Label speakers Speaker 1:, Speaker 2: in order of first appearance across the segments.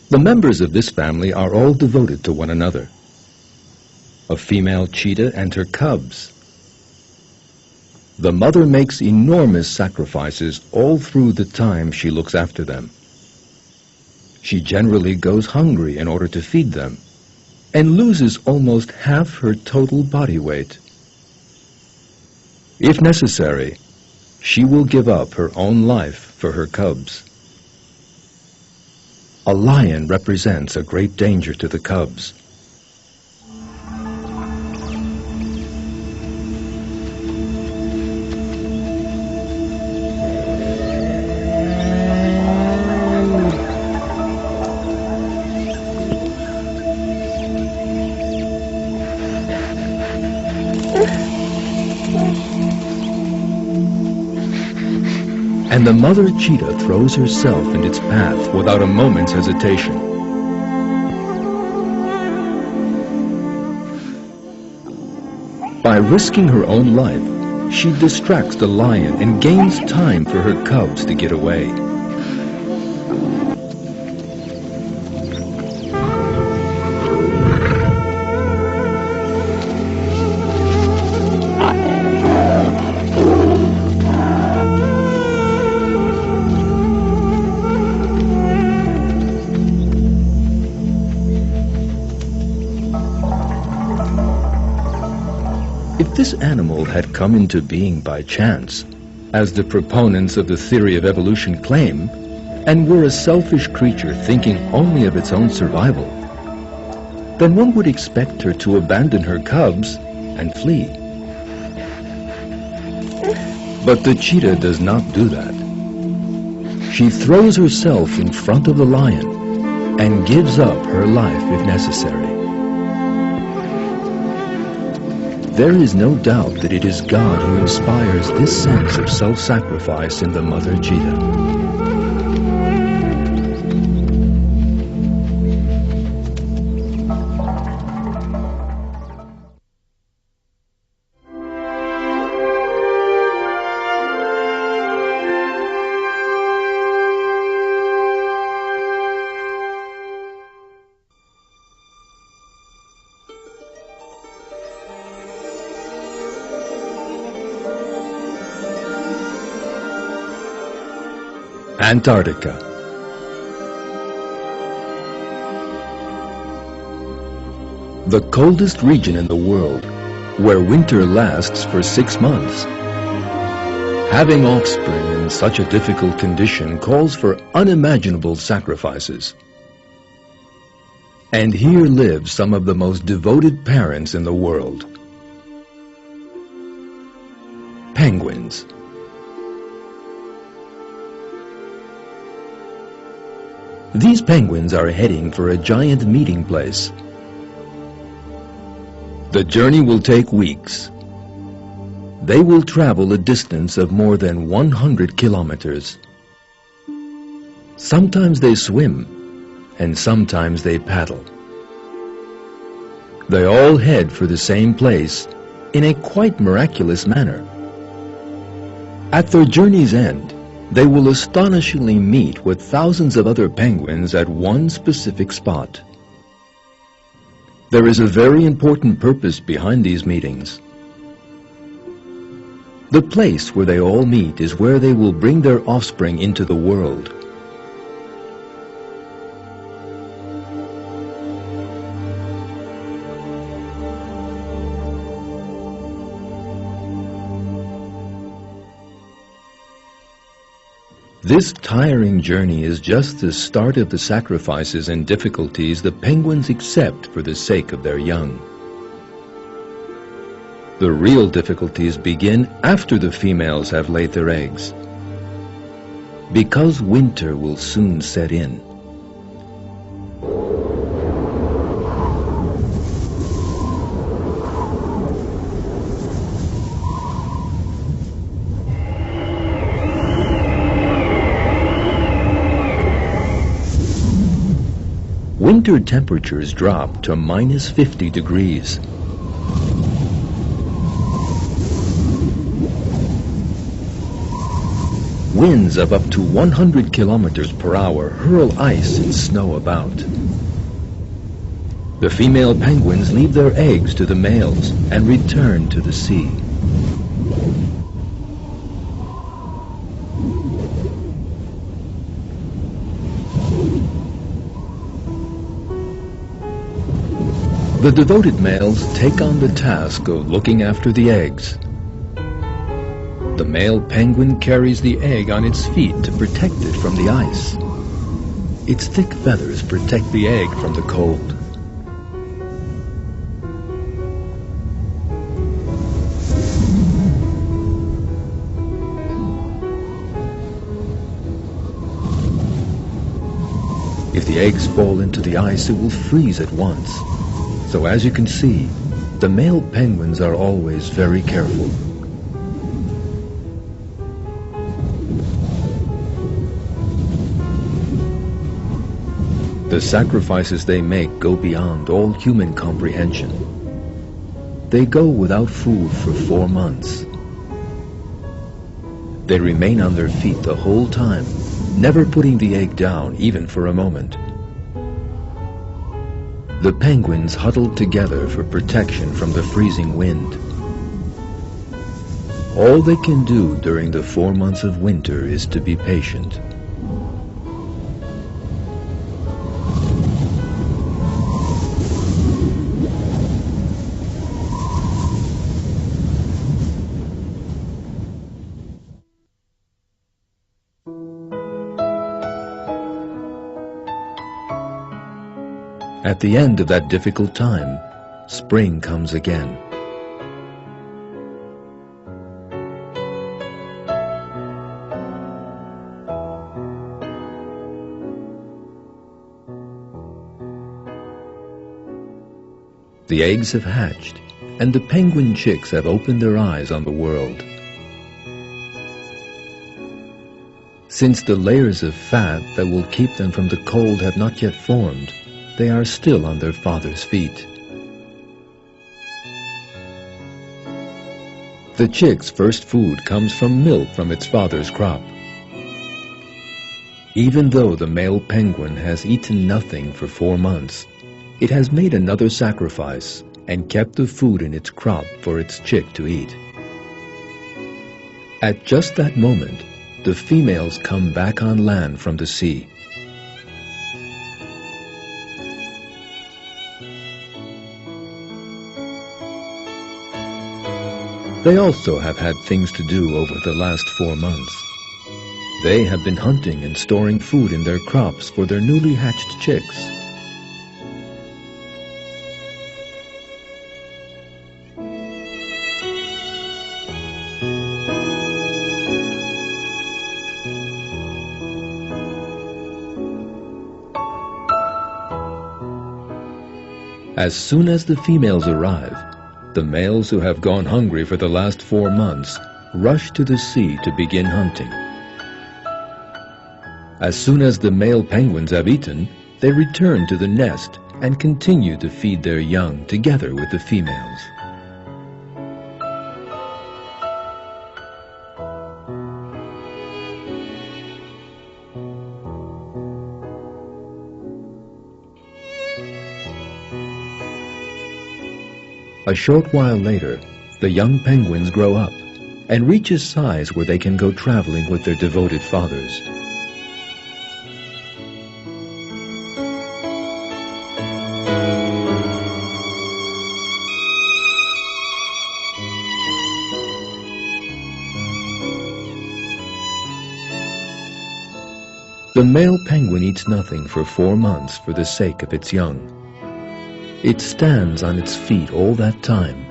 Speaker 1: The members of this family are all devoted to one another. A female cheetah and her cubs. The mother makes enormous sacrifices all through the time she looks after them. She generally goes hungry in order to feed them, and loses almost half her total body weight. If necessary, she will give up her own life for her cubs. A lion represents a great danger to the cubs. And the mother cheetah throws herself in its path without a moment's hesitation. By risking her own life, she distracts the lion and gains time for her cubs to get away. If this animal had come into being by chance, as the proponents of the theory of evolution claim, and were a selfish creature thinking only of its own survival, then one would expect her to abandon her cubs and flee. But the cheetah does not do that. She throws herself in front of the lion and gives up her life if necessary. There is no doubt that it is God who inspires this sense of self-sacrifice in the mother cheetah. Antarctica. The coldest region in the world, where winter lasts for 6 months. Having offspring in such a difficult condition calls for unimaginable sacrifices. And here live some of the most devoted parents in the world. Penguins. These penguins are heading for a giant meeting place. The journey will take weeks. They will travel a distance of more than 100 kilometers. Sometimes they swim, and sometimes they paddle. They all head for the same place in a quite miraculous manner. At their journey's end, they will astonishingly meet with thousands of other penguins at one specific spot. There is a very important purpose behind these meetings. The place where they all meet is where they will bring their offspring into the world. This tiring journey is just the start of the sacrifices and difficulties the penguins accept for the sake of their young. The real difficulties begin after the females have laid their eggs, because winter will soon set in. Winter temperatures drop to minus 50 degrees. Winds of up to 100 kilometers per hour hurl ice and snow about. The female penguins leave their eggs to the males and return to the sea. The devoted males take on the task of looking after the eggs. The male penguin carries the egg on its feet to protect it from the ice. Its thick feathers protect the egg from the cold. If the eggs fall into the ice, it will freeze at once. So as you can see, the male penguins are always very careful. The sacrifices they make go beyond all human comprehension. They go without food for 4 months. They remain on their feet the whole time, never putting the egg down even for a moment. The penguins huddled together for protection from the freezing wind. All they can do during the 4 months of winter is to be patient. At the end of that difficult time, spring comes again. The eggs have hatched, and the penguin chicks have opened their eyes on the world. Since the layers of fat that will keep them from the cold have not yet formed, they are still on their father's feet. The chick's first food comes from milk from its father's crop. Even though the male penguin has eaten nothing for 4 months, it has made another sacrifice and kept the food in its crop for its chick to eat. At just that moment, the females come back on land from the sea. They also have had things to do over the last 4 months. They have been hunting and storing food in their crops for their newly hatched chicks. As soon as the females arrive, the males who have gone hungry for the last 4 months rush to the sea to begin hunting. As soon as the male penguins have eaten, they return to the nest and continue to feed their young together with the females. A short while later, the young penguins grow up and reach a size where they can go traveling with their devoted fathers. The male penguin eats nothing for 4 months for the sake of its young. It stands on its feet all that time,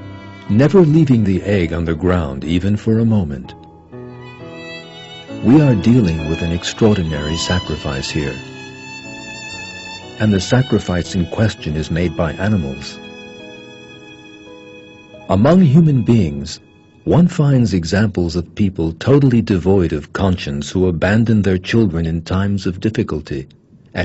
Speaker 1: never leaving the egg on the ground even for a moment. We are dealing with an extraordinary sacrifice here. And the sacrifice in question is made by animals. Among human beings, one finds examples of people totally devoid of conscience who abandon their children in times of difficulty.